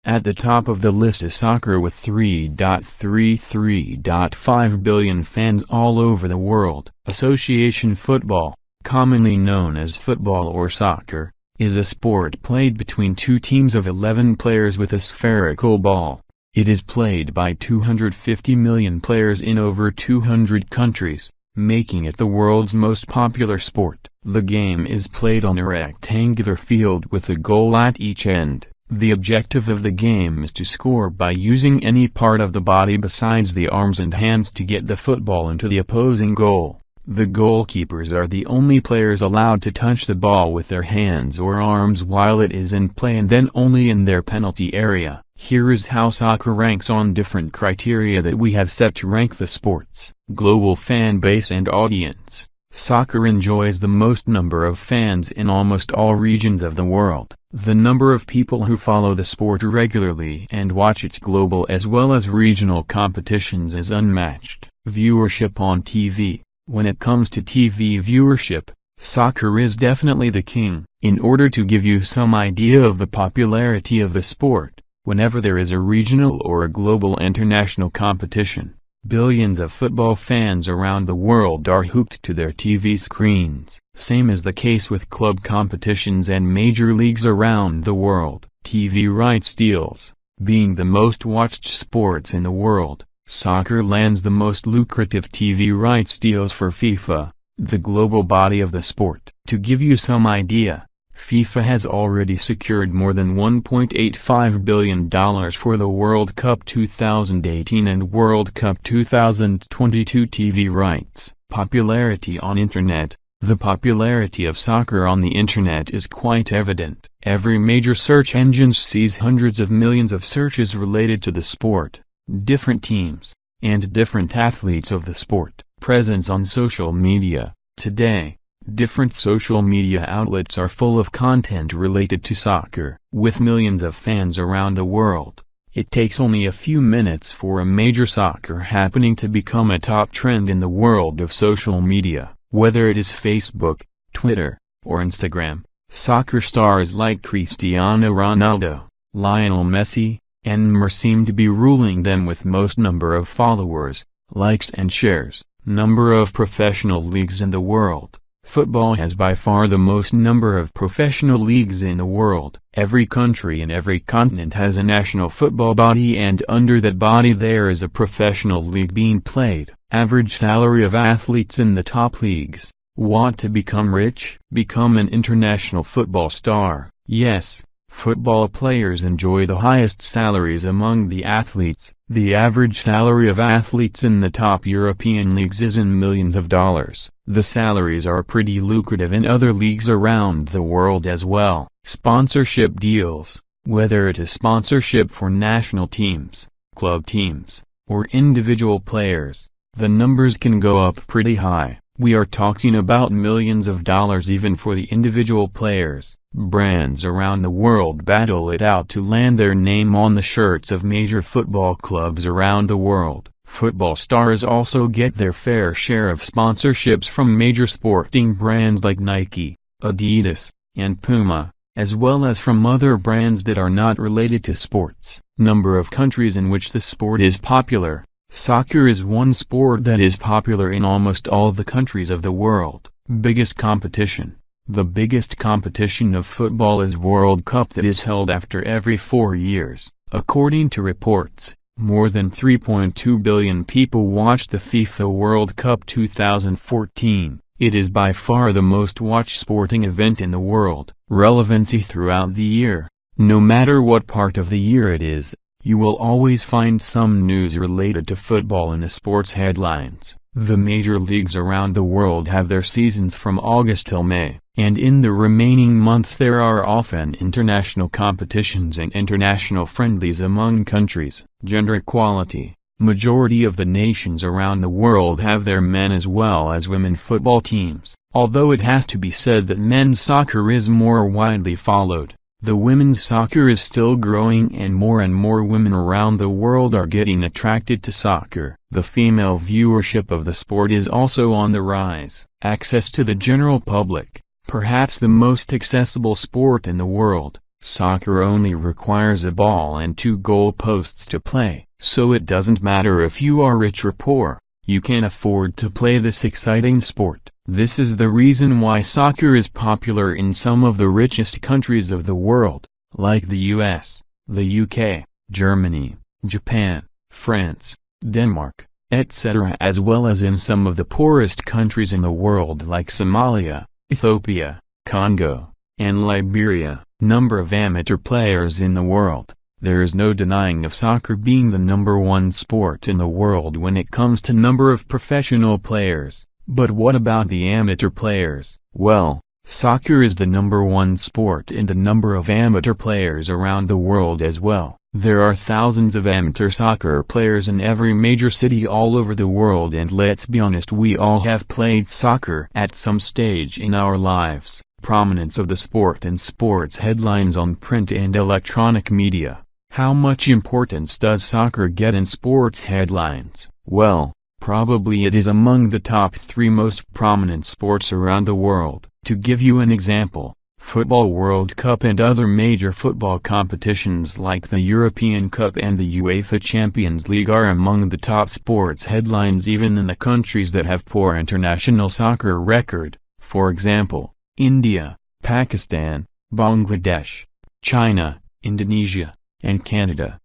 At the top of the list is soccer with 3.33.5 billion fans all over the world. Association football, commonly known as football or soccer, is a sport played between two teams of 11 players with a spherical ball. It is played by 250 million players in over 200 countries, making it the world's most popular sport. The game is played on a rectangular field with a goal at each end. The objective of the game is to score by using any part of the body besides the arms and hands to get the football into the opposing goal. The goalkeepers are the only players allowed to touch the ball with their hands or arms while it is in play, and then only in their penalty area. Here is how soccer ranks on different criteria that we have set to rank the sports. Global fan base and audience. Soccer enjoys the most number of fans in almost all regions of the world. The number of people who follow the sport regularly and watch its global as well as regional competitions is unmatched. Viewership on TV. When it comes to TV viewership, soccer is definitely the king. In order to give you some idea of the popularity of the sport, whenever there is a regional or a global international competition, billions of football fans around the world are hooked to their TV screens. Same is the case with club competitions and major leagues around the world. TV rights deals. Being the most watched sports in the world, soccer lands the most lucrative TV rights deals for FIFA, the global body of the sport. To give you some idea, FIFA has already secured more than $1.85 billion for the World Cup 2018 and World Cup 2022 TV rights. Popularity on Internet. The popularity of soccer on the Internet is quite evident. Every major search engine sees hundreds of millions of searches related to the sport, different teams, and different athletes of the sport. Presence on social media. Today, different social media outlets are full of content related to soccer. With millions of fans around the world, it takes only a few minutes for a major soccer happening to become a top trend in the world of social media. Whether it is Facebook, Twitter, or Instagram, soccer stars like Cristiano Ronaldo, Lionel Messi, and Neymar seem to be ruling them with most number of followers, likes and shares. Number of professional leagues in the world. Football has by far the most number of professional leagues in the world. Every country and every continent has a national football body, and under that body there is a professional league being played. Average salary of athletes in the top leagues. Want to become rich? Become an international football star. Yes, football players enjoy the highest salaries among the athletes. The average salary of athletes in the top European leagues is in millions of dollars. The salaries are pretty lucrative in other leagues around the world as well. Sponsorship deals. Whether it is sponsorship for national teams, club teams, or individual players, the numbers can go up pretty high. We are talking about millions of dollars even for the individual players. Brands around the world battle it out to land their name on the shirts of major football clubs around the world. Football stars also get their fair share of sponsorships from major sporting brands like Nike, Adidas, and Puma, as well as from other brands that are not related to sports. Number of countries in which the sport is popular. Soccer is one sport that is popular in almost all the countries of the world. Biggest competition. The biggest competition of football is World Cup that is held after every 4 years. According to reports, more than 3.2 billion people watched the FIFA World Cup 2014. It is by far the most watched sporting event in the world. Relevancy throughout the year. No matter what part of the year it is, you will always find some news related to football in the sports headlines. The major leagues around the world have their seasons from August till May, and in the remaining months there are often international competitions and international friendlies among countries. Gender equality. Majority of the nations around the world have their men as well as women football teams. Although it has to be said that men's soccer is more widely followed, the women's soccer is still growing and more women around the world are getting attracted to soccer. The female viewership of the sport is also on the rise. Access to the general public. Perhaps the most accessible sport in the world, Soccer only requires a ball and 2 goal posts to play, so it doesn't matter if you are rich or poor, you can afford to play this exciting sport. This is the reason why soccer is popular in some of the richest countries of the world, like the US, the UK, Germany, Japan, France, Denmark, etc., as well as in some of the poorest countries in the world like Somalia, Ethiopia, Congo, and Liberia. Number of amateur players in the world. There is no denying of soccer being the #1 sport in the world when it comes to number of professional players. But what about the amateur players? Well, soccer is the #1 sport in the number of amateur players around the world as well. There are thousands of amateur soccer players in every major city all over the world, and let's be honest, we all have played soccer at some stage in our lives. Prominence of the sport and sports headlines on print and electronic media. How much importance does soccer get in sports headlines? Well, probably it is among the top 3 most prominent sports around the world. To give you an example, Football World Cup and other major football competitions like the European Cup and the UEFA Champions League are among the top sports headlines even in the countries that have poor international soccer record. For example, India, Pakistan, Bangladesh, China, Indonesia, and Canada.